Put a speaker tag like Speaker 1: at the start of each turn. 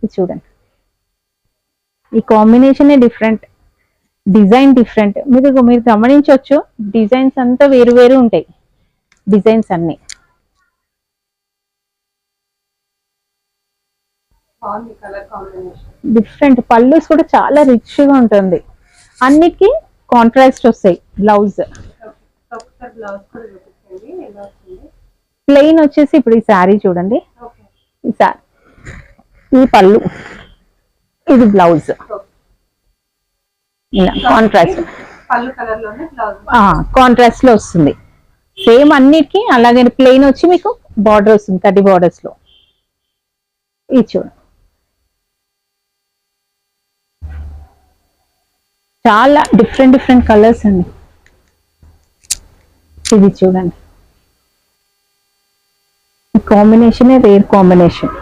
Speaker 1: ఇది చూడండి, ఈ కాంబినేషన్ డిఫరెంట్, డిజైన్ డిఫరెంట్. మీరు గమనించవచ్చు, డిజైన్స్ అంతా వేరు వేరు ఉంటాయి, డిజైన్స్ అన్ని. డిఫరెంట్ పళ్ళుస్ కూడా చాలా రిచ్ గా ఉంటుంది. అన్నిటికీ కాంట్రాస్ట్ వస్తాయి. బ్లౌజ్ ప్లెయిన్ వచ్చేసి ఇప్పుడు ఈ శారీ చూడండి, ఈ శారీ, ఈ పళ్ళు, ఇది బ్లౌజ్. కాంట్రాస్ట్ కాంట్రాస్ట్ లో వస్తుంది. సేమ్ అన్నిటికీ అలాగే ప్లెయిన్ వచ్చి మీకు బార్డర్ వస్తుంది, 30 బార్డర్స్ లో. ఇది చూడండి, చాలా డిఫరెంట్ డిఫరెంట్ కలర్స్ అండి. ఇది చూడండి, ఈ కాంబినేషన్ రేర్ కాంబినేషన్.